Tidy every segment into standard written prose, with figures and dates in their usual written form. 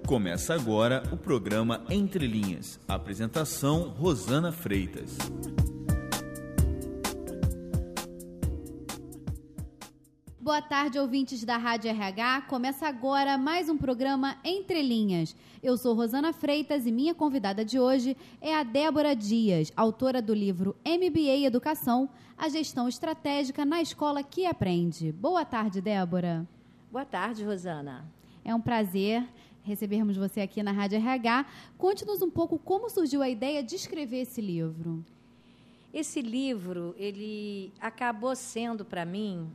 Começa agora o programa Entre Linhas. Apresentação, Rosana Freitas. Boa tarde, ouvintes da Rádio RH. Começa agora mais um programa Entre Linhas. Eu sou Rosana Freitas e minha convidada de hoje é a Débora Dias, autora do livro MBA Educação, a gestão estratégica na escola que aprende. Boa tarde, Débora. Boa tarde, Rosana. É um prazer recebermos você aqui na Rádio RH. Conte-nos um pouco como surgiu a ideia de escrever esse livro. Esse livro, ele acabou sendo, para mim,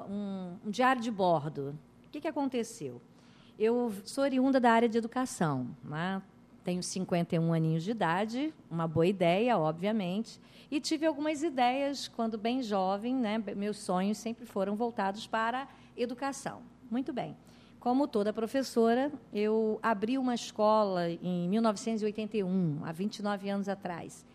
um diário de bordo. O que aconteceu? Eu sou oriunda da área de educação, né? Tenho 51 aninhos de idade, uma boa ideia, obviamente, e tive algumas ideias quando bem jovem, né? Meus sonhos sempre foram voltados para a educação. Muito bem. Como toda professora, eu abri uma escola em 1981, há 29 anos atrás.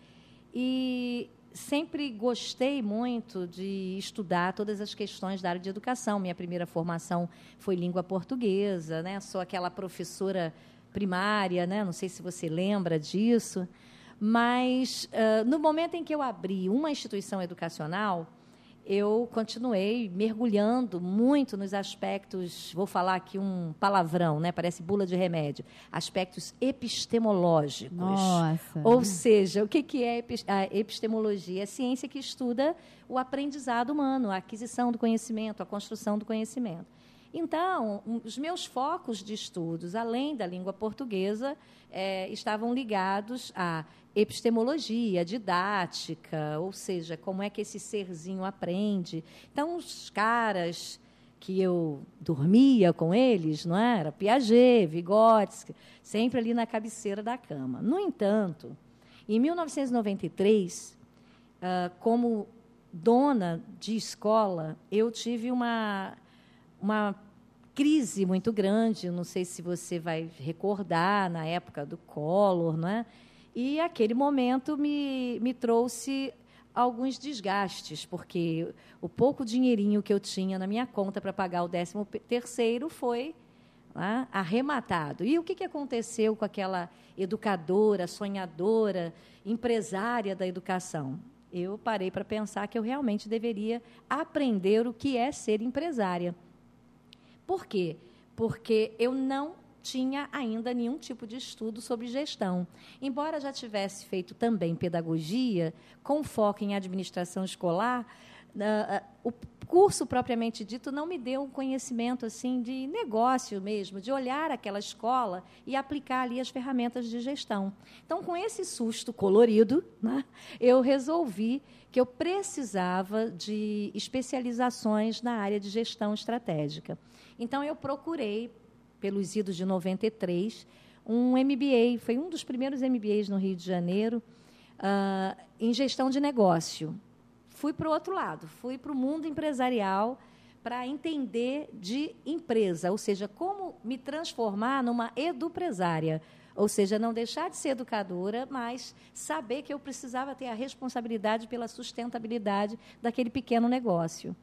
E sempre gostei muito de estudar todas as questões da área de educação. Minha primeira formação foi língua portuguesa, né? Sou aquela professora primária, né? Não sei se você lembra disso. Mas, no momento em que eu abri uma instituição educacional, eu continuei mergulhando muito nos aspectos, vou falar aqui um palavrão, né? Parece bula de remédio, aspectos epistemológicos. Nossa. Ou seja, o que é a epistemologia? É a ciência que estuda o aprendizado humano, a aquisição do conhecimento, a construção do conhecimento. Então, os meus focos de estudos, além da língua portuguesa, estavam ligados à epistemologia, didática, ou seja, como é que esse serzinho aprende. Então, os caras que eu dormia com eles, não era? Piaget, Vygotsky, sempre ali na cabeceira da cama. No entanto, em 1993, como dona de escola, eu tive uma crise muito grande, não sei se você vai recordar, na época do Collor, não é? E aquele momento me trouxe alguns desgastes, porque o pouco dinheirinho que eu tinha na minha conta para pagar o 13º foi arrematado. E o que aconteceu com aquela educadora, sonhadora, empresária da educação? Eu parei para pensar que eu realmente deveria aprender o que é ser empresária. Por quê? Porque eu não tinha ainda nenhum tipo de estudo sobre gestão. Embora já tivesse feito também pedagogia, com foco em administração escolar, o curso propriamente dito não me deu um conhecimento assim, de negócio mesmo, de olhar aquela escola e aplicar ali as ferramentas de gestão. Então, com esse susto colorido, né, eu resolvi que eu precisava de especializações na área de gestão estratégica. Então, eu procurei, pelos idos de 93, um MBA, foi um dos primeiros MBAs no Rio de Janeiro, em gestão de negócio. Fui para o outro lado, fui para o mundo empresarial para entender de empresa, ou seja, como me transformar numa edupresária, ou seja, não deixar de ser educadora, mas saber que eu precisava ter a responsabilidade pela sustentabilidade daquele pequeno negócio.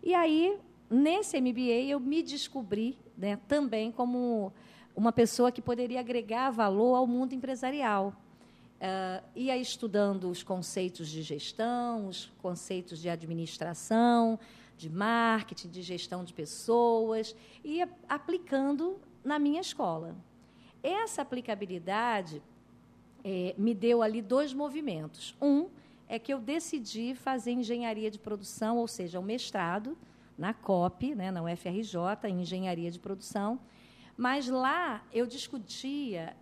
E aí, nesse MBA, eu me descobri, né, também como uma pessoa que poderia agregar valor ao mundo empresarial. Ia estudando os conceitos de gestão, os conceitos de administração, de marketing, de gestão de pessoas, e ia aplicando na minha escola. Essa aplicabilidade me deu ali 2 movimentos. Um é que eu decidi fazer engenharia de produção, ou seja, um mestrado na COP, né, na UFRJ, em engenharia de produção. Mas lá eu discutia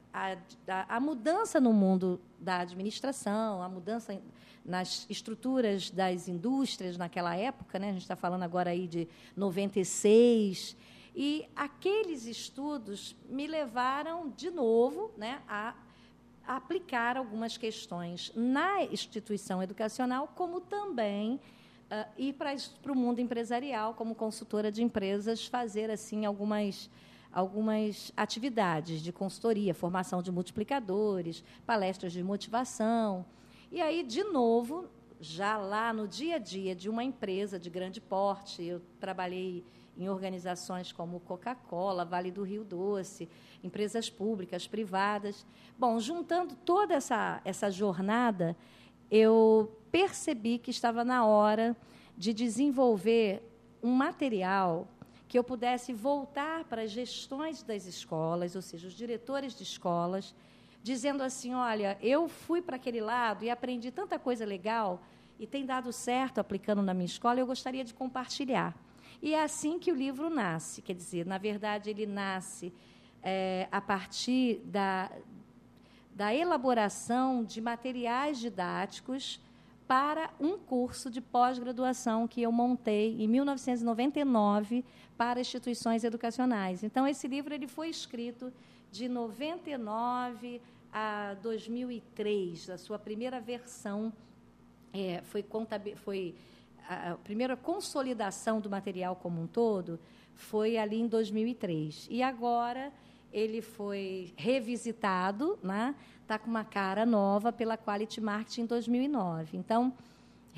a mudança no mundo da administração, a mudança nas estruturas das indústrias naquela época, né? A gente está falando agora aí de 96, e aqueles estudos me levaram, de novo, né, a aplicar algumas questões na instituição educacional, como também ir para o mundo empresarial, como consultora de empresas, fazer assim algumas atividades de consultoria, formação de multiplicadores, palestras de motivação. E aí, de novo, já lá no dia a dia de uma empresa de grande porte, eu trabalhei em organizações como Coca-Cola, Vale do Rio Doce, empresas públicas, privadas. Bom, juntando toda essa jornada, eu percebi que estava na hora de desenvolver um material que eu pudesse voltar para as gestões das escolas, ou seja, os diretores de escolas, dizendo assim, olha, eu fui para aquele lado e aprendi tanta coisa legal e tem dado certo aplicando na minha escola, eu gostaria de compartilhar. E é assim que o livro nasce, quer dizer, na verdade, ele nasce a partir da elaboração de materiais didáticos para um curso de pós-graduação que eu montei em 1999 para instituições educacionais. Então, esse livro ele foi escrito de 99 a 2003, a sua primeira versão foi a primeira consolidação do material como um todo foi ali em 2003. E agora ele foi revisitado, né? Está com uma cara nova pela Quality Marketing em 2009. Então,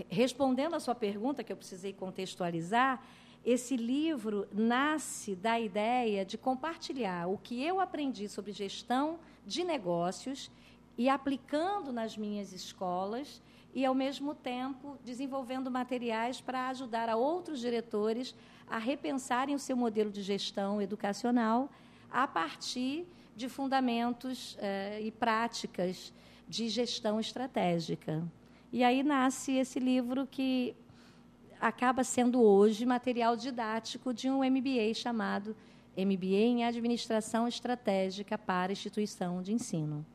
respondendo à sua pergunta, que eu precisei contextualizar, esse livro nasce da ideia de compartilhar o que eu aprendi sobre gestão de negócios e aplicando nas minhas escolas e, ao mesmo tempo, desenvolvendo materiais para ajudar a outros diretores a repensarem o seu modelo de gestão educacional a partir de fundamentos e práticas de gestão estratégica. E aí nasce esse livro que acaba sendo hoje material didático de um MBA chamado MBA em Administração Estratégica para Instituição de Ensino.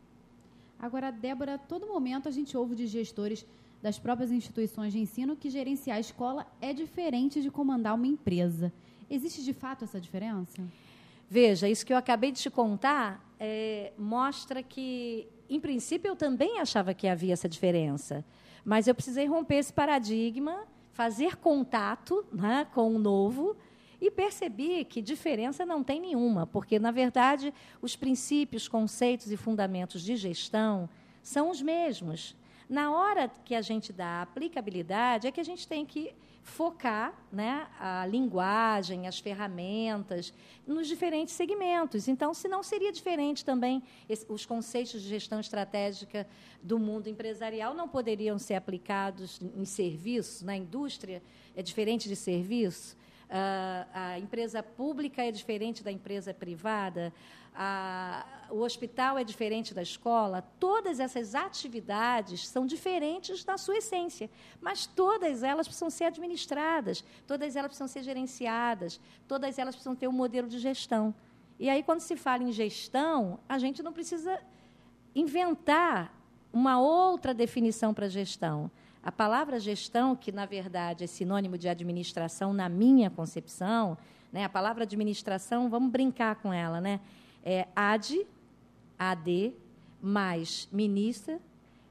Agora, Débora, a todo momento a gente ouve de gestores das próprias instituições de ensino que gerenciar a escola é diferente de comandar uma empresa. Existe, de fato, essa diferença? Veja, isso que eu acabei de te contar mostra que, em princípio, eu também achava que havia essa diferença, mas eu precisei romper esse paradigma, fazer contato, né, com o novo e percebi que diferença não tem nenhuma, porque, na verdade, os princípios, conceitos e fundamentos de gestão são os mesmos. Na hora que a gente dá a aplicabilidade, é que a gente tem que focar, né, a linguagem, as ferramentas, nos diferentes segmentos. Então, se não seria diferente também, os conceitos de gestão estratégica do mundo empresarial não poderiam ser aplicados em serviço, na indústria, é diferente de serviço, a empresa pública é diferente da empresa privada, o hospital é diferente da escola. Todas essas atividades são diferentes na sua essência, mas todas elas precisam ser administradas, todas elas precisam ser gerenciadas, todas elas precisam ter um modelo de gestão. E aí, quando se fala em gestão, a gente não precisa inventar uma outra definição para gestão. A palavra gestão, que, na verdade, é sinônimo de administração na minha concepção, né? A palavra administração, vamos brincar com ela, né? É AD, mais ministra,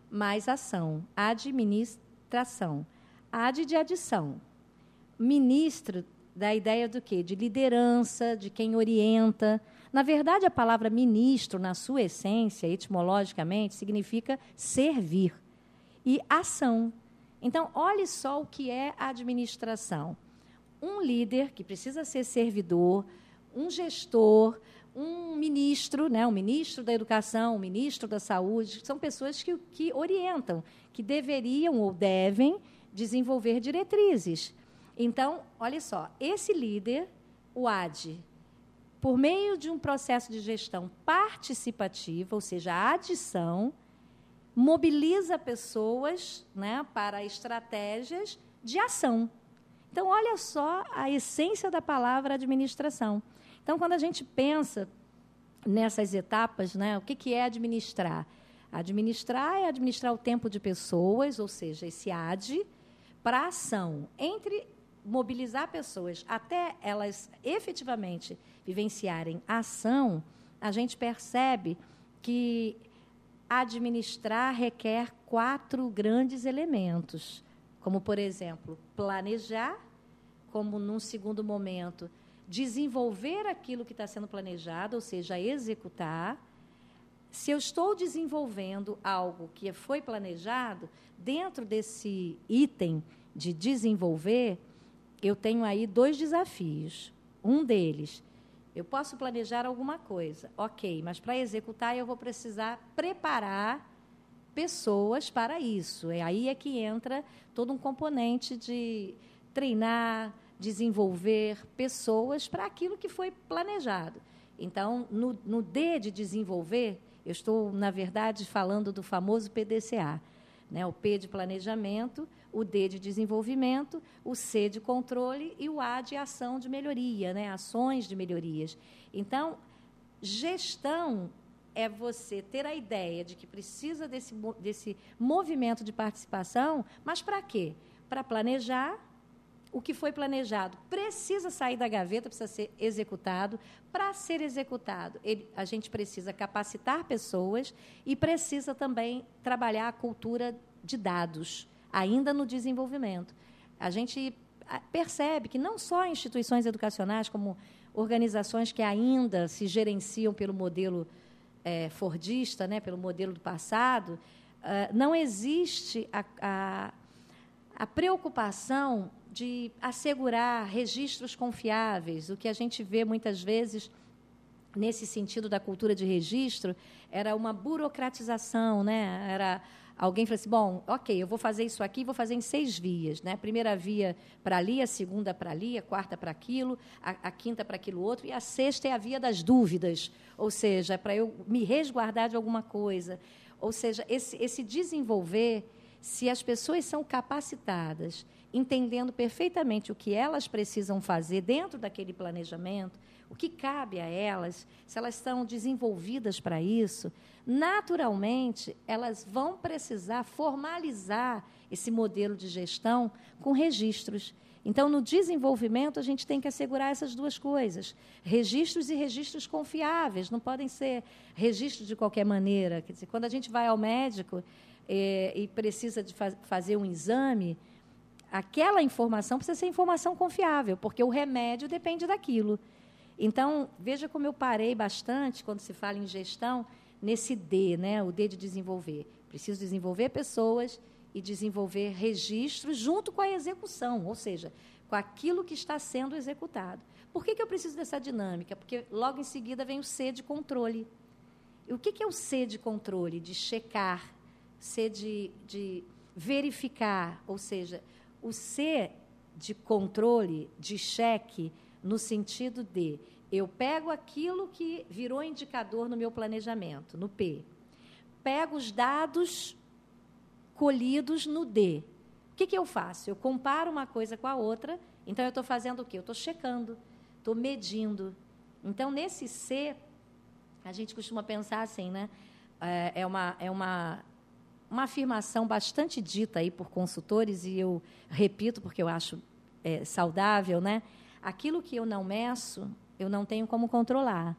mais ação. Administração. AD de adição. Ministro da ideia do quê? De liderança, de quem orienta. Na verdade, a palavra ministro, na sua essência, etimologicamente, significa servir. E ação. Então, olhe só o que é a administração. Um líder que precisa ser servidor, um gestor, um ministro, né, um ministro da educação, um ministro da saúde, são pessoas que orientam, que deveriam ou devem desenvolver diretrizes. Então, olha só, esse líder, o AD, por meio de um processo de gestão participativa, ou seja, a adição, mobiliza pessoas, né, para estratégias de ação. Então, olha só a essência da palavra administração. Então, quando a gente pensa nessas etapas, né, o que é administrar? Administrar é administrar o tempo de pessoas, ou seja, esse AD, para ação. Entre mobilizar pessoas até elas efetivamente vivenciarem a ação, a gente percebe que administrar requer 4 grandes elementos, como, por exemplo, planejar, como, num segundo momento, desenvolver aquilo que está sendo planejado, ou seja, executar. Se eu estou desenvolvendo algo que foi planejado, dentro desse item de desenvolver, eu tenho aí 2 desafios. um deles. Eu posso planejar alguma coisa, ok, mas para executar eu vou precisar preparar pessoas para isso. Aí é que entra todo um componente de treinar, desenvolver pessoas para aquilo que foi planejado. Então, no D de desenvolver, eu estou, na verdade, falando do famoso PDCA, né? O P de planejamento, o D de desenvolvimento, o C de controle e o A de ação de melhoria, né? Ações de melhorias. Então, gestão é você ter a ideia de que precisa desse movimento de participação, mas para quê? Para planejar. O que foi planejado precisa sair da gaveta, precisa ser executado. Para ser executado, a gente precisa capacitar pessoas e precisa também trabalhar a cultura de dados, ainda no desenvolvimento. A gente percebe que não só instituições educacionais, como organizações que ainda se gerenciam pelo modelo fordista, né, pelo modelo do passado, não existe a preocupação de assegurar registros confiáveis. O que a gente vê muitas vezes nesse sentido da cultura de registro era uma burocratização, né? Era alguém falou assim, bom, ok, eu vou fazer isso aqui, vou fazer em 6 vias, né? A primeira via para ali, a segunda para ali, a quarta para aquilo, a quinta para aquilo outro, e a sexta é a via das dúvidas, ou seja, para eu me resguardar de alguma coisa. Ou seja, esse desenvolver, se as pessoas são capacitadas, entendendo perfeitamente o que elas precisam fazer dentro daquele planejamento, o que cabe a elas, se elas estão desenvolvidas para isso, naturalmente, elas vão precisar formalizar esse modelo de gestão com registros. Então, no desenvolvimento, a gente tem que assegurar essas duas coisas. Registros e registros confiáveis, não podem ser registros de qualquer maneira. Quer dizer, quando a gente vai ao médico e precisa de fazer um exame, aquela informação precisa ser informação confiável, porque o remédio depende daquilo. Então, veja como eu parei bastante, quando se fala em gestão, nesse D, né, o D de desenvolver. Preciso desenvolver pessoas e desenvolver registros junto com a execução, ou seja, com aquilo que está sendo executado. Por que eu preciso dessa dinâmica? Porque logo em seguida vem o C de controle. E o que é o C de controle? De checar, C de verificar, ou seja, o C de controle, de cheque, no sentido de eu pego aquilo que virou indicador no meu planejamento, no P. Pego os dados colhidos no D. O que eu faço? Eu comparo uma coisa com a outra, então eu estou fazendo o quê? Eu estou checando, estou medindo. Então, nesse C, a gente costuma pensar assim, né? É uma afirmação bastante dita aí por consultores, e eu repito porque eu acho saudável, né? Aquilo que eu não meço, eu não tenho como controlar.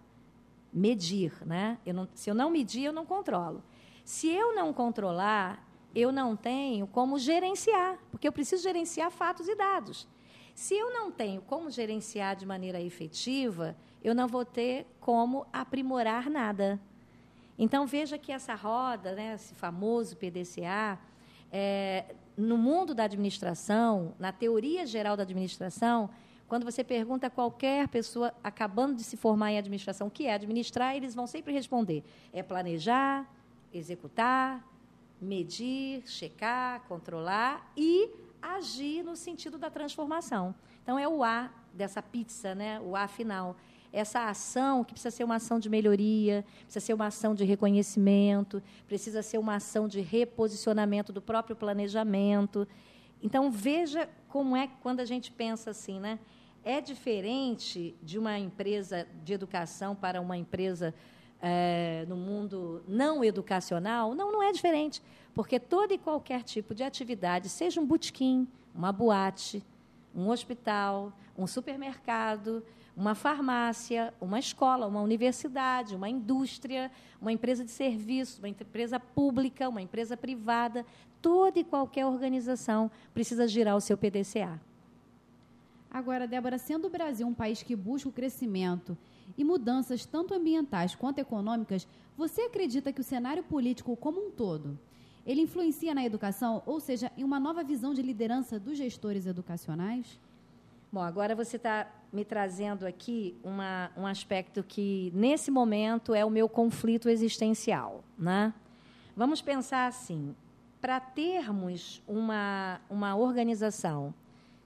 Medir, né? Se eu não medir, eu não controlo. Se eu não controlar, eu não tenho como gerenciar, porque eu preciso gerenciar fatos e dados. Se eu não tenho como gerenciar de maneira efetiva, eu não vou ter como aprimorar nada. Então, veja que essa roda, né, esse famoso PDCA, no mundo da administração, na teoria geral da administração, quando você pergunta a qualquer pessoa acabando de se formar em administração o que é administrar, eles vão sempre responder: é planejar, executar, medir, checar, controlar e agir no sentido da transformação. Então, é o A dessa pizza, né, o A final. Essa ação, que precisa ser uma ação de melhoria, precisa ser uma ação de reconhecimento, precisa ser uma ação de reposicionamento do próprio planejamento. Então, veja como é quando a gente pensa assim, né? É diferente de uma empresa de educação para uma empresa no mundo não educacional? Não é diferente, porque todo e qualquer tipo de atividade, seja um botequim, uma boate, um hospital, um supermercado, uma farmácia, uma escola, uma universidade, uma indústria, uma empresa de serviços, uma empresa pública, uma empresa privada, toda e qualquer organização precisa girar o seu PDCA. Agora, Débora, sendo o Brasil um país que busca o crescimento e mudanças tanto ambientais quanto econômicas, você acredita que o cenário político como um todo, ele influencia na educação, ou seja, em uma nova visão de liderança dos gestores educacionais? Bom, agora você está me trazendo aqui um aspecto que, nesse momento, é o meu conflito existencial, né? Vamos pensar assim, para termos uma organização,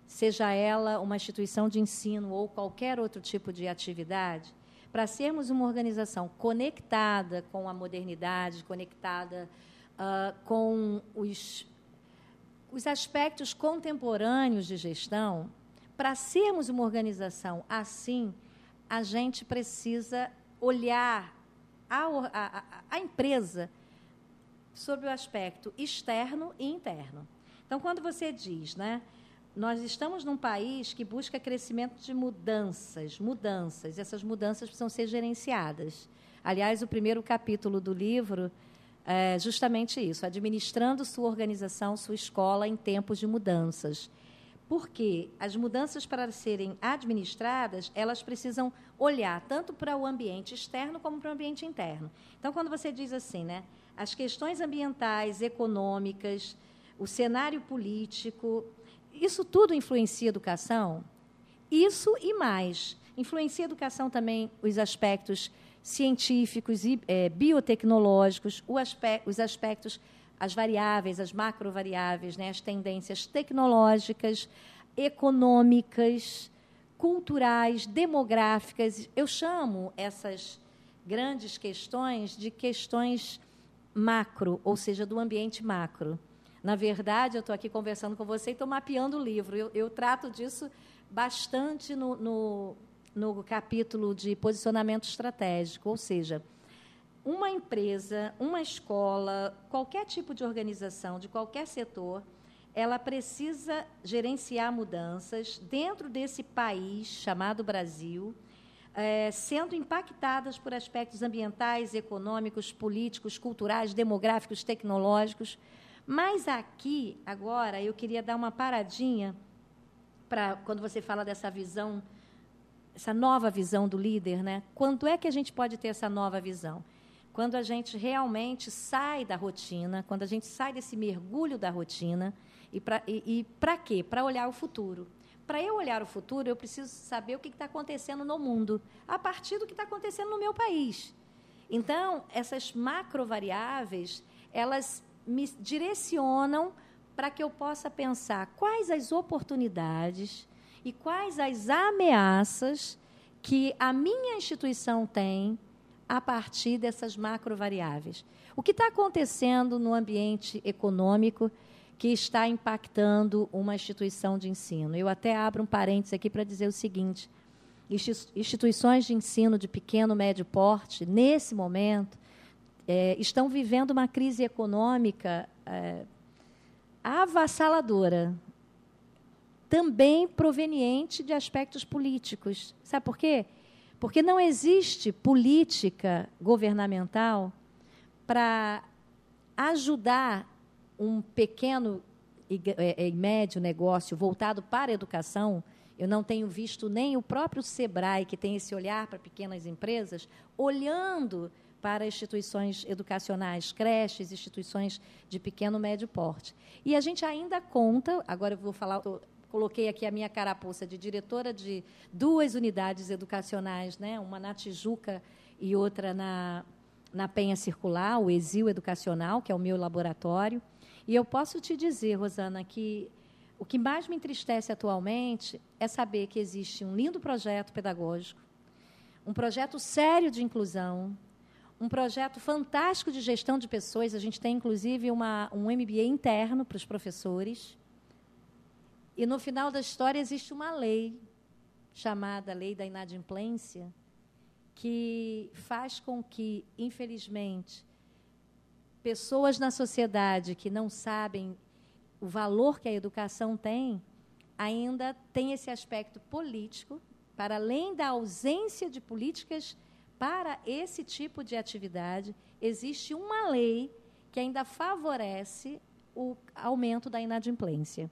seja ela uma instituição de ensino ou qualquer outro tipo de atividade, para sermos uma organização conectada com a modernidade, conectada com os aspectos contemporâneos de gestão, para sermos uma organização assim, a gente precisa olhar a empresa sob o aspecto externo e interno. Então, quando você diz, né, nós estamos num país que busca crescimento de mudanças, essas mudanças precisam ser gerenciadas. Aliás, o primeiro capítulo do livro é justamente isso, administrando sua organização, sua escola em tempos de mudanças. Porque as mudanças, para serem administradas, elas precisam olhar tanto para o ambiente externo como para o ambiente interno. Então, quando você diz assim, né, as questões ambientais, econômicas, o cenário político, isso tudo influencia a educação? Isso e mais. Influencia a educação também os aspectos científicos e biotecnológicos, os aspectos, as variáveis, as macrovariáveis, né, as tendências tecnológicas, econômicas, culturais, demográficas. Eu chamo essas grandes questões de questões macro, ou seja, do ambiente macro. Na verdade, eu estou aqui conversando com você e estou mapeando o livro. Eu trato disso bastante no capítulo de posicionamento estratégico, ou seja, uma empresa, uma escola, qualquer tipo de organização, de qualquer setor, ela precisa gerenciar mudanças dentro desse país chamado Brasil, sendo impactadas por aspectos ambientais, econômicos, políticos, culturais, demográficos, tecnológicos. Mas aqui, agora, eu queria dar uma paradinha para, quando você fala dessa visão, essa nova visão do líder, né? Quando é que a gente pode ter essa nova visão? Quando a gente realmente sai da rotina, quando a gente sai desse mergulho da rotina, e para quê? Para olhar o futuro. Para eu olhar o futuro, eu preciso saber o que está acontecendo no mundo, a partir do que está acontecendo no meu país. Então, essas macrovariáveis, elas me direcionam para que eu possa pensar quais as oportunidades e quais as ameaças que a minha instituição tem a partir dessas macrovariáveis. O que está acontecendo no ambiente econômico que está impactando uma instituição de ensino? Eu até abro um parênteses aqui para dizer o seguinte: instituições de ensino de pequeno, médio porte, nesse momento, estão vivendo uma crise econômica avassaladora, também proveniente de aspectos políticos. Sabe por quê? Porque não existe política governamental para ajudar um pequeno e médio negócio voltado para a educação. Eu não tenho visto nem o próprio SEBRAE, que tem esse olhar para pequenas empresas, olhando para instituições educacionais, creches, instituições de pequeno e médio porte. E a gente ainda conta, agora eu vou falar, coloquei aqui a minha carapuça de diretora de 2 unidades educacionais, né? Uma na Tijuca e outra na Penha Circular, o Exil Educacional, que é o meu laboratório. E eu posso te dizer, Rosana, que o que mais me entristece atualmente é saber que existe um lindo projeto pedagógico, um projeto sério de inclusão, um projeto fantástico de gestão de pessoas. A gente tem, inclusive, um MBA interno para os professores. E, no final da história, existe uma lei, chamada Lei da Inadimplência, que faz com que, infelizmente, pessoas na sociedade que não sabem o valor que a educação tem, ainda tem esse aspecto político, para além da ausência de políticas para esse tipo de atividade, existe uma lei que ainda favorece o aumento da inadimplência.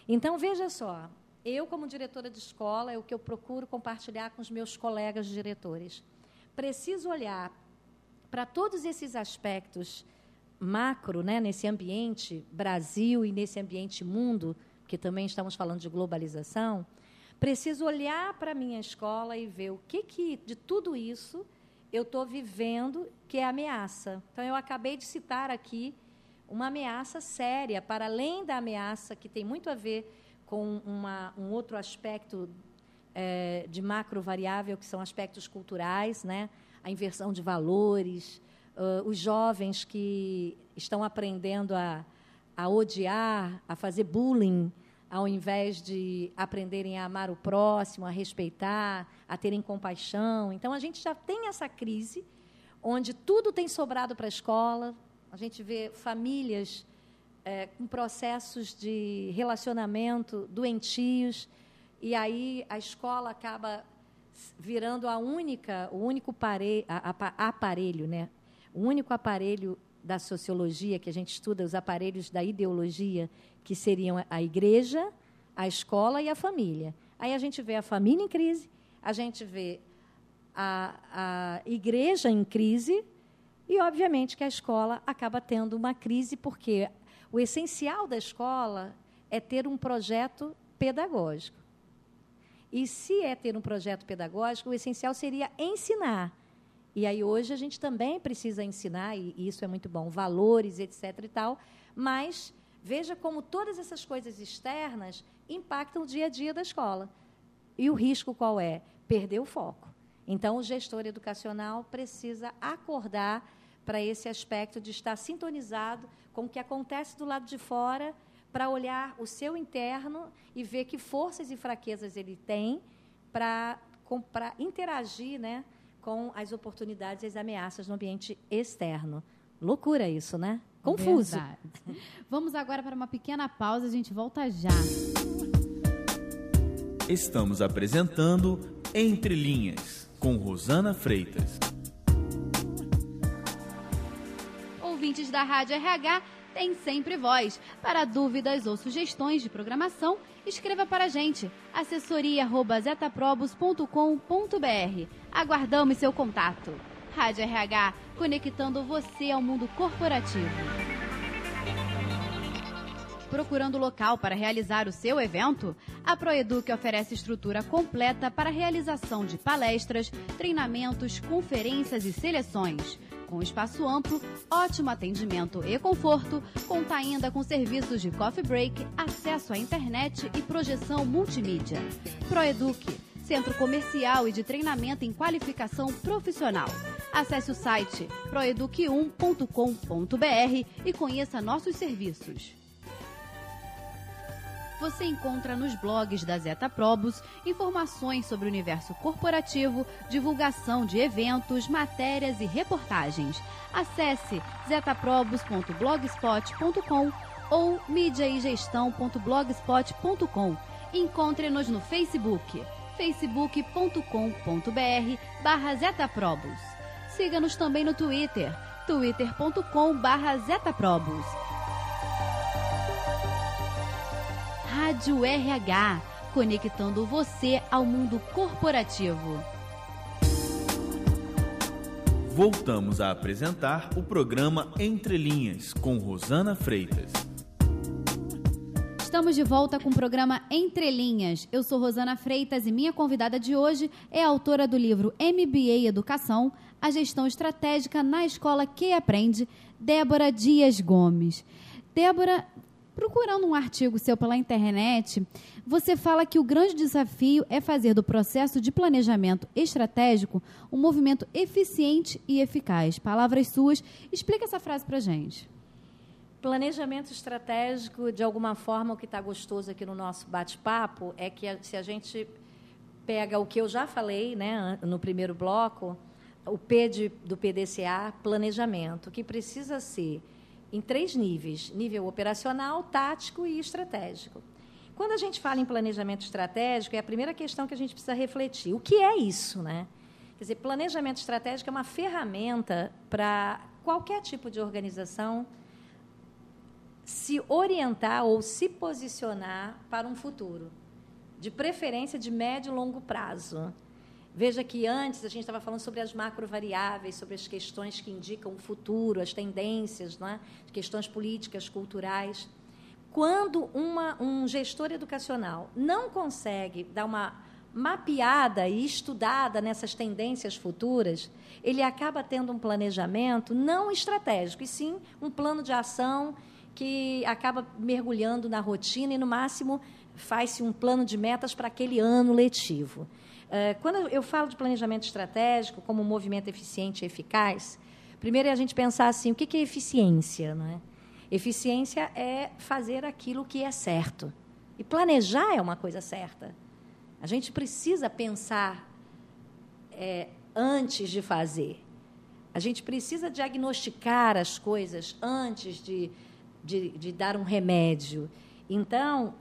Então, veja só, eu, como diretora de escola, é o que eu procuro compartilhar com os meus colegas diretores. Preciso olhar para todos esses aspectos macro, né, nesse ambiente Brasil e nesse ambiente mundo, que também estamos falando de globalização, preciso olhar para a minha escola e ver o que de tudo isso eu estou vivendo que é ameaça. Então, eu acabei de citar aqui uma ameaça séria, para além da ameaça que tem muito a ver com um outro aspecto de macrovariável, que são aspectos culturais, né? A inversão de valores, os jovens que estão aprendendo a odiar, a fazer bullying, ao invés de aprenderem a amar o próximo, a respeitar, a terem compaixão. Então, a gente já tem essa crise, onde tudo tem sobrado para a escola. A gente vê famílias com processos de relacionamento doentios, e aí a escola acaba virando o único aparelho, né? O único aparelho da sociologia, que a gente estuda, os aparelhos da ideologia, que seriam a igreja, a escola e a família. Aí a gente vê a família em crise, a gente vê a igreja em crise e, obviamente, que a escola acaba tendo uma crise, porque o essencial da escola é ter um projeto pedagógico. E, se é ter um projeto pedagógico, o essencial seria ensinar. E aí, hoje, a gente também precisa ensinar, e isso é muito bom, valores, etc. e tal, mas veja como todas essas coisas externas impactam o dia a dia da escola. E o risco qual é? Perder o foco. Então, o gestor educacional precisa acordar para esse aspecto de estar sintonizado com o que acontece do lado de fora, para olhar o seu interno e ver que forças e fraquezas ele tem para interagir, né, com as oportunidades e as ameaças no ambiente externo. Loucura isso, né? Confuso. Verdade. Vamos agora para uma pequena pausa, a gente volta já. Estamos apresentando Entre Linhas, com Rosana Freitas. Ouvintes da Rádio RH têm sempre voz. Para dúvidas ou sugestões de programação, escreva para a gente, assessoria@zetaprobus.com.br. Aguardamos seu contato. Rádio RH, conectando você ao mundo corporativo. Procurando local para realizar o seu evento? A Proeduc oferece estrutura completa para a realização de palestras, treinamentos, conferências e seleções. Com espaço amplo, ótimo atendimento e conforto, conta ainda com serviços de coffee break, acesso à internet e projeção multimídia. Proeduc, centro comercial e de treinamento em qualificação profissional. Acesse o site proeduc1.com.br e conheça nossos serviços. Você encontra nos blogs da Zetaprobus informações sobre o universo corporativo, divulgação de eventos, matérias e reportagens. Acesse zetaprobus.blogspot.com ou mídiaegestão.blogspot.com. Encontre-nos no Facebook, facebook.com.br/Zetaprobus. Siga-nos também no Twitter, twitter.com/Zetaprobus. Rádio RH, conectando você ao mundo corporativo. Voltamos a apresentar o programa Entre Linhas, com Rosana Freitas. Estamos de volta com o programa Entre Linhas. Eu sou Rosana Freitas e minha convidada de hoje é a autora do livro MBA Educação, a Gestão Estratégica na Escola que Aprende, Débora Dias Gomes. Débora, procurando um artigo seu pela internet, você fala que o grande desafio é fazer do processo de planejamento estratégico um movimento eficiente e eficaz. Palavras suas. Explica essa frase para a gente. Planejamento estratégico, de alguma forma, o que está gostoso aqui no nosso bate-papo é que, se a gente pega o que eu já falei, né, no primeiro bloco, o P do PDCA, planejamento, que precisa ser em 3 níveis: nível operacional, tático e estratégico. Quando a gente fala em planejamento estratégico, é a primeira questão que a gente precisa refletir. O que é isso, né? Quer dizer, planejamento estratégico é uma ferramenta para qualquer tipo de organização se orientar ou se posicionar para um futuro, de preferência de médio e longo prazo. Veja que antes a gente estava falando sobre as macrovariáveis, sobre as questões que indicam o futuro, as tendências, né? Questões políticas, culturais. quando um gestor educacional não consegue dar uma mapeada e estudada nessas tendências futuras, ele acaba tendo um planejamento não estratégico, e sim um plano de ação que acaba mergulhando na rotina e, no máximo, faz-se um plano de metas para aquele ano letivo. Quando eu falo de planejamento estratégico como um movimento eficiente e eficaz, primeiro é a gente pensar assim, o que é eficiência, não é? Eficiência é fazer aquilo que é certo. E planejar é uma coisa certa. A gente precisa pensar antes de fazer. A gente precisa diagnosticar as coisas antes de dar um remédio. Então,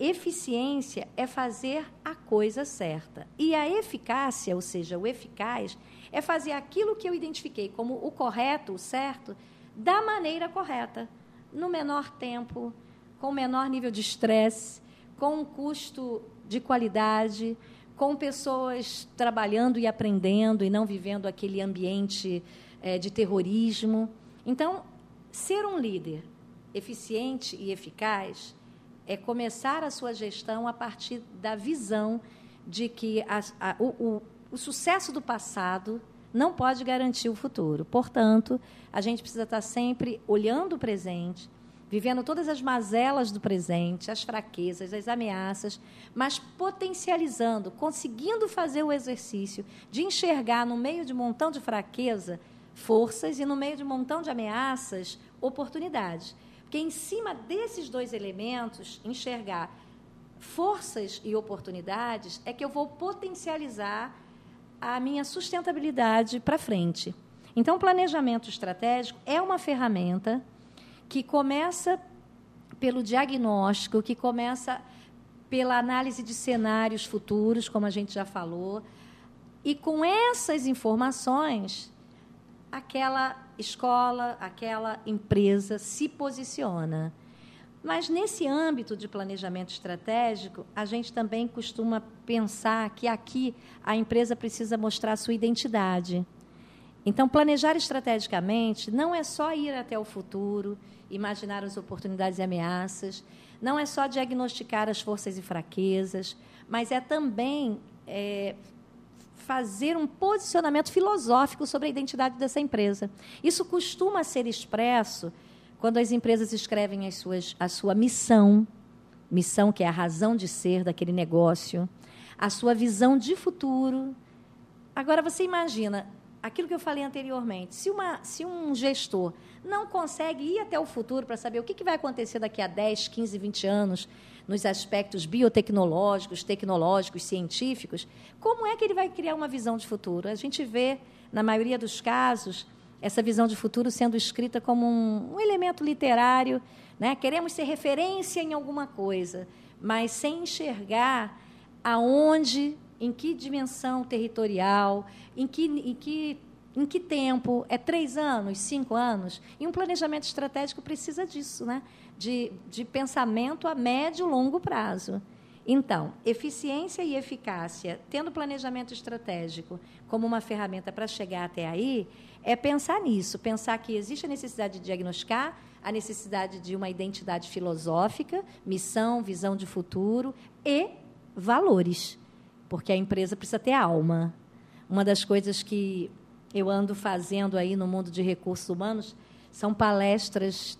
eficiência é fazer a coisa certa. E a eficácia, ou seja, o eficaz, é fazer aquilo que eu identifiquei como o correto, o certo, da maneira correta, no menor tempo, com o menor nível de estresse, com um custo de qualidade, com pessoas trabalhando e aprendendo e não vivendo aquele ambiente de terrorismo. Então, ser um líder eficiente e eficaz é começar a sua gestão a partir da visão de que o sucesso do passado não pode garantir o futuro. Portanto, a gente precisa estar sempre olhando o presente, vivendo todas as mazelas do presente, as fraquezas, as ameaças, mas potencializando, conseguindo fazer o exercício de enxergar no meio de um montão de fraqueza forças e no meio de um montão de ameaças oportunidades. Porque em cima desses dois elementos, enxergar forças e oportunidades, é que eu vou potencializar a minha sustentabilidade para frente. Então, o planejamento estratégico é uma ferramenta que começa pelo diagnóstico, que começa pela análise de cenários futuros, como a gente já falou, e com essas informações, aquela escola, aquela empresa se posiciona. Mas, nesse âmbito de planejamento estratégico, a gente também costuma pensar que aqui a empresa precisa mostrar a sua identidade. Então, planejar estrategicamente não é só ir até o futuro, imaginar as oportunidades e ameaças, não é só diagnosticar as forças e fraquezas, mas é também fazer um posicionamento filosófico sobre a identidade dessa empresa. Isso costuma ser expresso quando as empresas escrevem a sua missão, que é a razão de ser daquele negócio, a sua visão de futuro. Agora, você imagina, aquilo que eu falei anteriormente, se um gestor não consegue ir até o futuro para saber o que vai acontecer daqui a 10, 15, 20 anos, nos aspectos biotecnológicos, tecnológicos, científicos, como é que ele vai criar uma visão de futuro? A gente vê, na maioria dos casos, essa visão de futuro sendo escrita como um elemento literário, né? Queremos ser referência em alguma coisa, mas sem enxergar aonde, em que dimensão territorial, em que tempo, 3 anos, 5 anos? E um planejamento estratégico precisa disso, né? De pensamento a médio e longo prazo. Então, eficiência e eficácia, tendo planejamento estratégico como uma ferramenta para chegar até aí, é pensar nisso, pensar que existe a necessidade de diagnosticar, a necessidade de uma identidade filosófica, missão, visão de futuro e valores, porque a empresa precisa ter alma. Uma das coisas que eu ando fazendo aí no mundo de recursos humanos são palestras,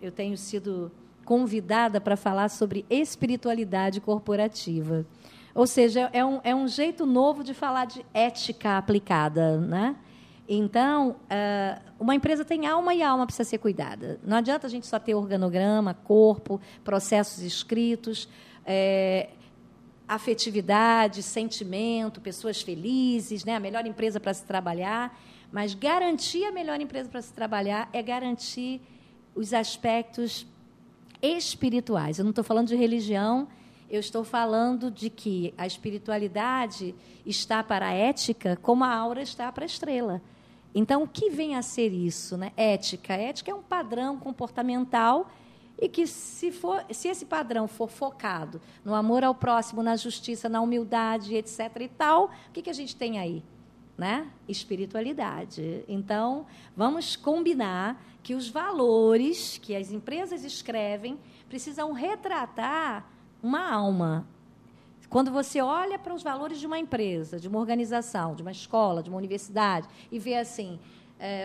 eu tenho sido convidada para falar sobre espiritualidade corporativa. Ou seja, é um jeito novo de falar de ética aplicada, né? Então, uma empresa tem alma e a alma precisa ser cuidada. Não adianta a gente só ter organograma, corpo, processos escritos, afetividade, sentimento, pessoas felizes, né? A melhor empresa para se trabalhar. Mas garantir a melhor empresa para se trabalhar é garantir os aspectos espirituais. Eu não estou falando de religião, eu estou falando de que a espiritualidade está para a ética como a aura está para a estrela. Então, o que vem a ser isso, né? Ética. Ética é um padrão comportamental e que, se esse padrão for focado no amor ao próximo, na justiça, na humildade, etc. e tal, o que a gente tem aí? né? Espiritualidade. Então, vamos combinar que os valores que as empresas escrevem precisam retratar uma alma. Quando você olha para os valores de uma empresa, de uma organização, de uma escola, de uma universidade, e vê assim,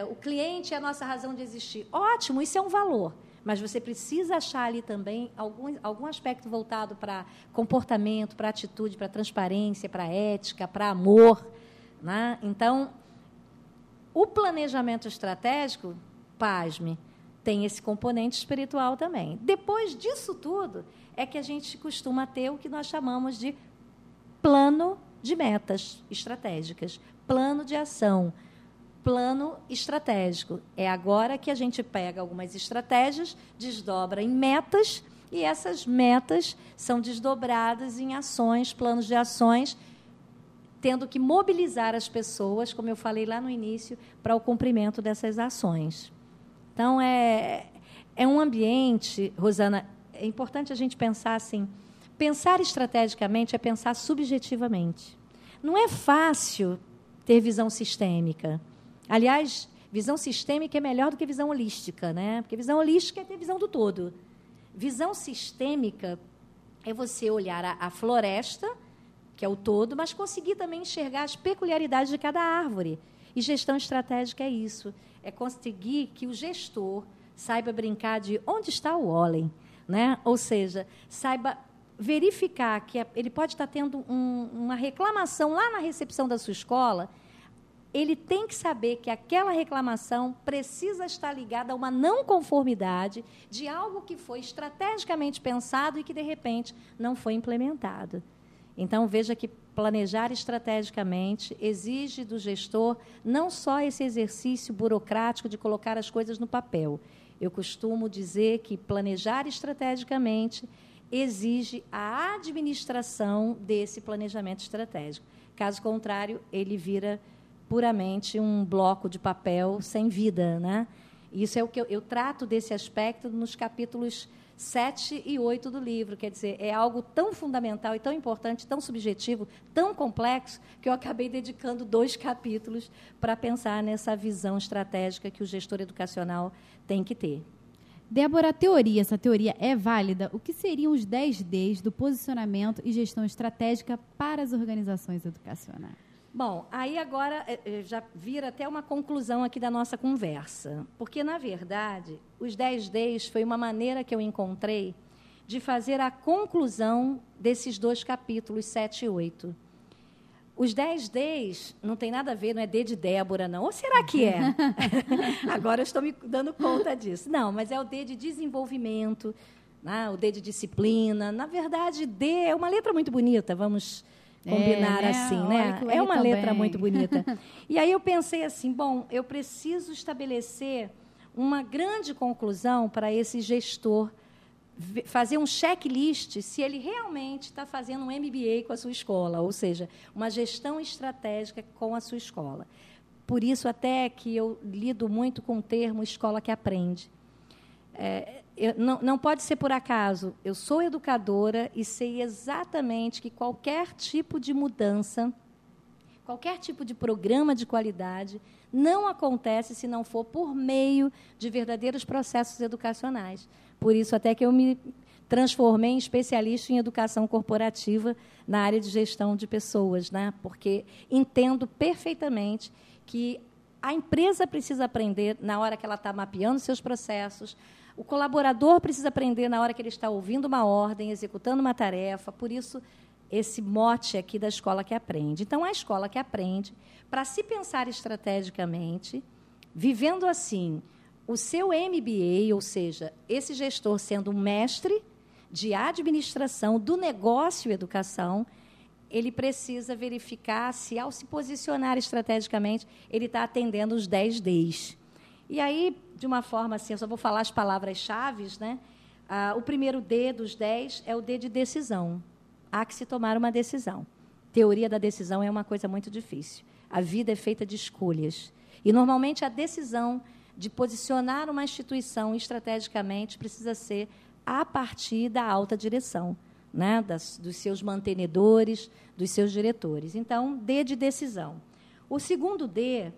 o cliente é a nossa razão de existir. Ótimo, isso é um valor. Mas você precisa achar ali também algum aspecto voltado para comportamento, para atitude, para transparência, para ética, para amor, né? Então, o planejamento estratégico, pasme, tem esse componente espiritual também. Depois disso tudo, é que a gente costuma ter o que nós chamamos de plano de metas estratégicas, plano de ação, plano estratégico. É agora que a gente pega algumas estratégias, desdobra em metas, e essas metas são desdobradas em ações, planos de ações, tendo que mobilizar as pessoas, como eu falei lá no início, para o cumprimento dessas ações. Então, é um ambiente, Rosana, é importante a gente pensar assim, pensar estrategicamente é pensar subjetivamente. Não é fácil ter visão sistêmica. Aliás, visão sistêmica é melhor do que visão holística, né? Porque visão holística é ter visão do todo. Visão sistêmica é você olhar a floresta, que é o todo, mas conseguir também enxergar as peculiaridades de cada árvore. E gestão estratégica é isso. É conseguir que o gestor saiba brincar de onde está o Ólem, né? Ou seja, saiba verificar que ele pode estar tendo uma reclamação lá na recepção da sua escola. Ele tem que saber que aquela reclamação precisa estar ligada a uma não conformidade de algo que foi estrategicamente pensado e que, de repente, não foi implementado. Então, veja que planejar estrategicamente exige do gestor não só esse exercício burocrático de colocar as coisas no papel. Eu costumo dizer que planejar estrategicamente exige a administração desse planejamento estratégico. Caso contrário, ele vira puramente um bloco de papel sem vida, né? Isso é o que eu trato desse aspecto nos capítulos 7 e 8 do livro. Quer dizer, é algo tão fundamental e tão importante, tão subjetivo, tão complexo, que eu acabei dedicando 2 capítulos para pensar nessa visão estratégica que o gestor educacional tem que ter. Débora, essa teoria é válida? O que seriam os 10 Ds do posicionamento e gestão estratégica para as organizações educacionais? Bom, aí agora já vira até uma conclusão aqui da nossa conversa, porque, na verdade, os 10 Ds foi uma maneira que eu encontrei de fazer a conclusão desses 2 capítulos, 7 e 8. Os 10 Ds não tem nada a ver, não é D de Débora, não. Ou será que é? Agora eu estou me dando conta disso. Não, mas é o D de desenvolvimento, né? O D de disciplina. Na verdade, D é uma letra muito bonita, vamos combinar assim, né? É uma letra muito bonita. E aí eu pensei assim, bom, eu preciso estabelecer uma grande conclusão para esse gestor fazer um checklist se ele realmente está fazendo um MBA com a sua escola, ou seja, uma gestão estratégica com a sua escola. Por isso, até que eu lido muito com o termo escola que aprende. Não pode ser por acaso. Eu sou educadora e sei exatamente que qualquer tipo de mudança, qualquer tipo de programa de qualidade não acontece se não for por meio de verdadeiros processos educacionais. Por isso, até que eu me transformei em especialista em educação corporativa na área de gestão de pessoas, né? Porque entendo perfeitamente que a empresa precisa aprender na hora que ela está mapeando seus processos, o colaborador precisa aprender na hora que ele está ouvindo uma ordem, executando uma tarefa. Por isso, esse mote aqui da escola que aprende. Então, a escola que aprende, para se pensar estrategicamente, vivendo assim o seu MBA, ou seja, esse gestor sendo um mestre de administração do negócio e educação, ele precisa verificar se, ao se posicionar estrategicamente, ele está atendendo os 10 Ds. E aí, de uma forma assim, eu só vou falar as palavras-chave, né? O primeiro D dos 10 é o D de decisão. Há que se tomar uma decisão. Teoria da decisão é uma coisa muito difícil. A vida é feita de escolhas. E, normalmente, a decisão de posicionar uma instituição estrategicamente precisa ser a partir da alta direção, né? Dos seus mantenedores, dos seus diretores. Então, D de decisão. O segundo D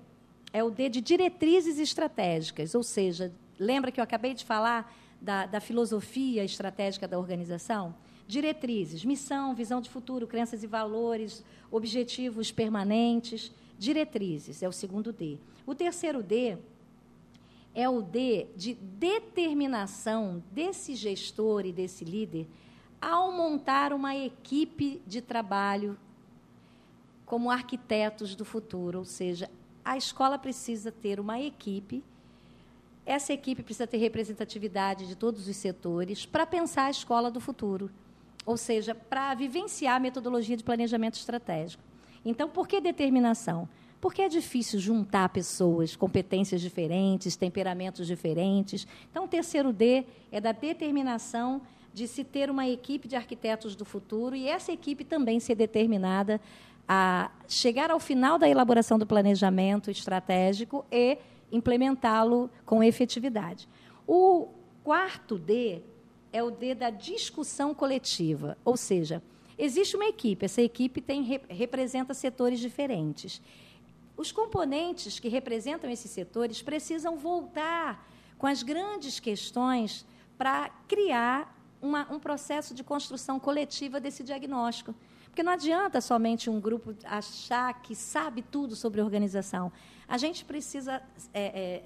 é o D de diretrizes estratégicas, ou seja, lembra que eu acabei de falar da filosofia estratégica da organização? Diretrizes, missão, visão de futuro, crenças e valores, objetivos permanentes, diretrizes, é o segundo D. O terceiro D é o D de determinação desse gestor e desse líder ao montar uma equipe de trabalho como arquitetos do futuro, ou seja, a escola precisa ter uma equipe, essa equipe precisa ter representatividade de todos os setores para pensar a escola do futuro, ou seja, para vivenciar a metodologia de planejamento estratégico. Então, por que determinação? Porque é difícil juntar pessoas, competências diferentes, temperamentos diferentes. Então, o terceiro D é da determinação de se ter uma equipe de arquitetos do futuro e essa equipe também ser determinada a chegar ao final da elaboração do planejamento estratégico e implementá-lo com efetividade. O quarto D é o D da discussão coletiva, ou seja, existe uma equipe, essa equipe representa setores diferentes. Os componentes que representam esses setores precisam voltar com as grandes questões para criar um processo de construção coletiva desse diagnóstico. Porque não adianta somente um grupo achar que sabe tudo sobre organização. A gente precisa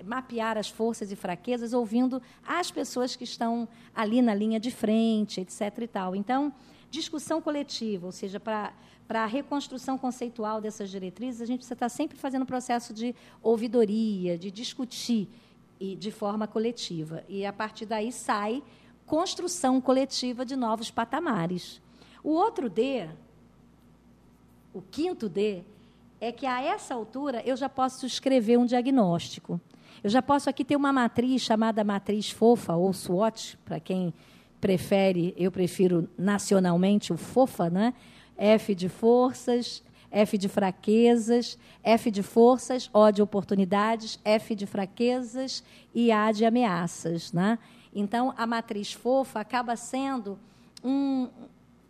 mapear as forças e fraquezas ouvindo as pessoas que estão ali na linha de frente, etc. e tal. Então, discussão coletiva, ou seja, para a reconstrução conceitual dessas diretrizes, a gente precisa estar sempre fazendo um processo de ouvidoria, de discutir e de forma coletiva. E, a partir daí, sai construção coletiva de novos patamares. O outro D, o quinto D, é que, a essa altura, eu já posso escrever um diagnóstico. Eu já posso aqui ter uma matriz chamada matriz FOFA, ou SWOT, para quem prefere, eu prefiro nacionalmente o FOFA, né? F de forças, F de fraquezas, F de forças, O de oportunidades, F de fraquezas e A de ameaças, né? Então, a matriz FOFA acaba sendo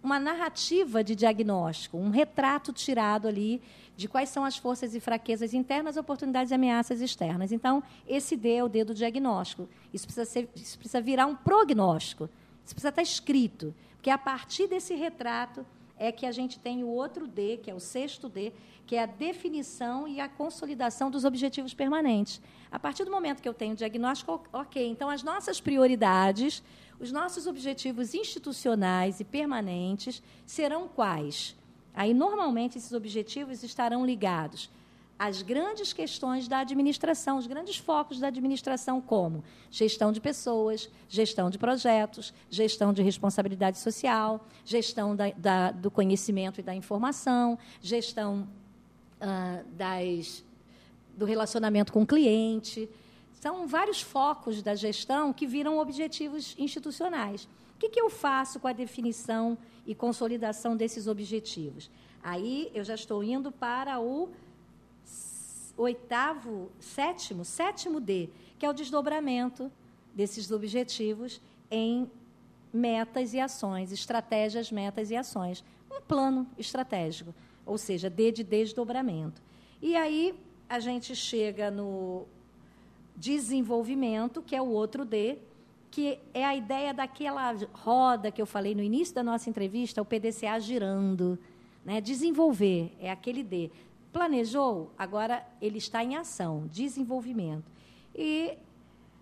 uma narrativa de diagnóstico, um retrato tirado ali de quais são as forças e fraquezas internas, oportunidades e ameaças externas. Então, esse D é o D do diagnóstico. Isso precisa virar um prognóstico. Isso precisa estar escrito, porque a partir desse retrato é que a gente tem o outro D, que é o sexto D, que é a definição e a consolidação dos objetivos permanentes. A partir do momento que eu tenho o diagnóstico, ok, então as nossas prioridades, os nossos objetivos institucionais e permanentes serão quais? Aí, normalmente, esses objetivos estarão ligados às grandes questões da administração, os grandes focos da administração, como gestão de pessoas, gestão de projetos, gestão de responsabilidade social, gestão do conhecimento e da informação, gestão do relacionamento com o cliente. São vários focos da gestão que viram objetivos institucionais. O que eu faço com a definição e consolidação desses objetivos? Aí eu já estou indo para o sétimo D, que é o desdobramento desses objetivos em metas e ações, estratégias, metas e ações. Um plano estratégico, ou seja, D de desdobramento. E aí a gente chega no desenvolvimento, que é o outro D, que é a ideia daquela roda que eu falei no início da nossa entrevista, o PDCA girando, né? Desenvolver, é aquele D. Planejou, agora ele está em ação, desenvolvimento. E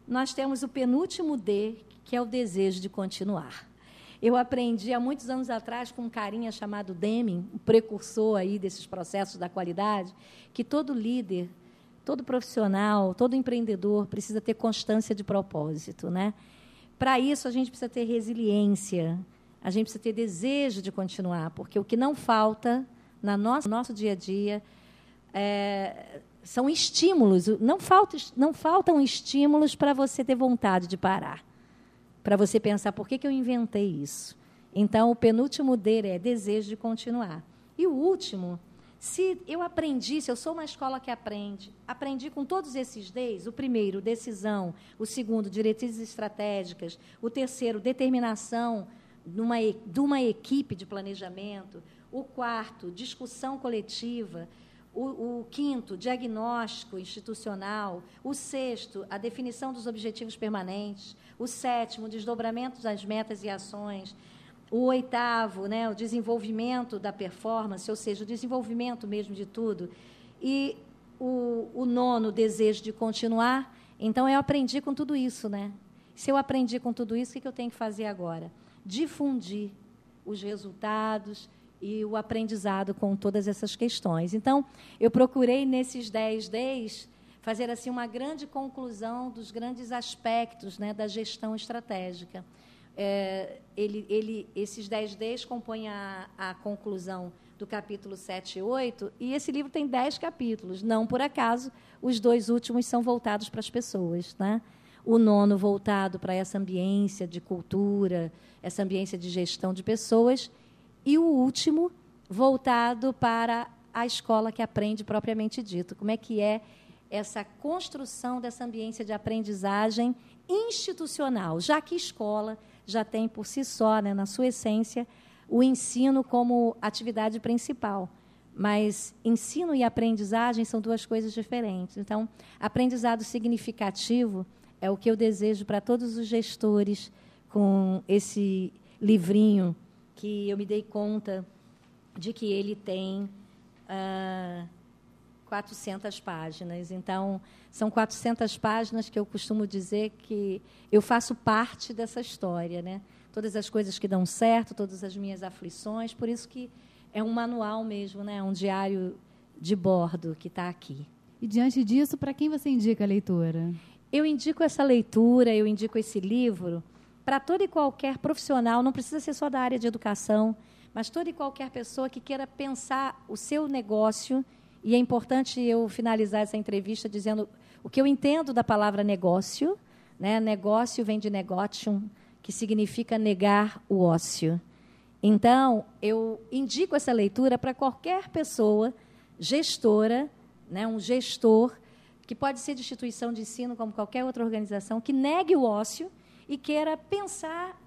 nós temos o penúltimo D, que é o desejo de continuar. Eu aprendi há muitos anos atrás com um carinha chamado Deming, um precursor aí desses processos da qualidade, que todo líder, todo profissional, todo empreendedor precisa ter constância de propósito, né? Para isso, a gente precisa ter resiliência, a gente precisa ter desejo de continuar, porque o que não falta no nosso dia a dia são estímulos. Não faltam estímulos para você ter vontade de parar, para você pensar, por que eu inventei isso? Então, o penúltimo D é desejo de continuar. E o último, se eu sou uma escola que aprendi com todos esses Ds, o primeiro, decisão, o segundo, diretrizes estratégicas, o terceiro, determinação de uma equipe de planejamento, o quarto, discussão coletiva, O quinto, diagnóstico institucional. O sexto, a definição dos objetivos permanentes. O sétimo, o desdobramento das metas e ações. O oitavo, né, o desenvolvimento da performance, ou seja, o desenvolvimento mesmo de tudo. E o nono, o desejo de continuar. Então, eu aprendi com tudo isso, né? Se eu aprendi com tudo isso, o que eu tenho que fazer agora? Difundir os resultados e o aprendizado com todas essas questões. Então, eu procurei, nesses 10 Ds, fazer assim, uma grande conclusão dos grandes aspectos, né, da gestão estratégica. Esses 10 Ds compõem a conclusão do capítulo 7 e 8, e esse livro tem 10 capítulos. Não por acaso, os 2 últimos são voltados para as pessoas, né? O nono voltado para essa ambiência de cultura, essa ambiência de gestão de pessoas, e o último voltado para a escola que aprende propriamente dito. Como é que é essa construção dessa ambiência de aprendizagem institucional, já que escola já tem por si só, né, na sua essência, o ensino como atividade principal. Mas ensino e aprendizagem são 2 coisas diferentes. Então, aprendizado significativo é o que eu desejo para todos os gestores com esse livrinho, que eu me dei conta de que ele tem 400 páginas. Então, são 400 páginas que eu costumo dizer que eu faço parte dessa história, né? Todas as coisas que dão certo, todas as minhas aflições, por isso que é um manual mesmo, né? Um diário de bordo que está aqui. E, diante disso, para quem você indica a leitura? Eu indico essa leitura, eu indico esse livro para todo e qualquer profissional, não precisa ser só da área de educação, mas toda e qualquer pessoa que queira pensar o seu negócio. E é importante eu finalizar essa entrevista dizendo o que eu entendo da palavra negócio, né? Negócio vem de negotium, que significa negar o ócio. Então, eu indico essa leitura para qualquer pessoa gestora, né? Um gestor, que pode ser de instituição de ensino, como qualquer outra organização, que negue o ócio e queira pensar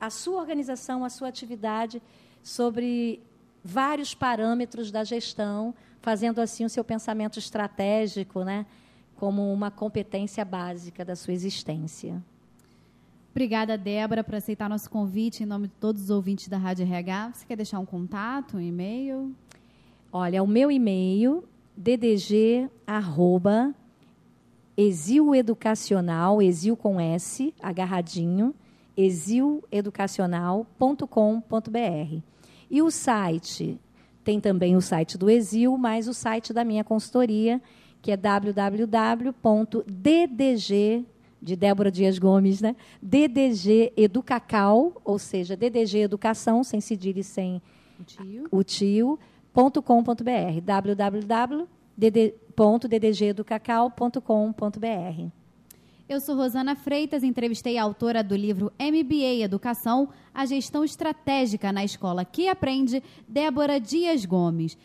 a sua organização, a sua atividade, sobre vários parâmetros da gestão, fazendo assim o seu pensamento estratégico, né, como uma competência básica da sua existência. Obrigada, Débora, por aceitar nosso convite em nome de todos os ouvintes da Rádio RH. Você quer deixar um contato, um e-mail? Olha, o meu e-mail, ddg@exileducacional, exil com S, agarradinho, exileducacional.com.br. E o site, tem também o site do Exil, mas o site da minha consultoria, que é www.ddg, de Débora Dias Gomes, né? DDG Educacal, ou seja, DDG Educação, sem cedilha e sem o tio.com.br, www.ddgeducacal.com.br. Eu sou Rosana Freitas, entrevistei a autora do livro MBA Educação, a gestão estratégica na escola que aprende, Débora Dias Gomes.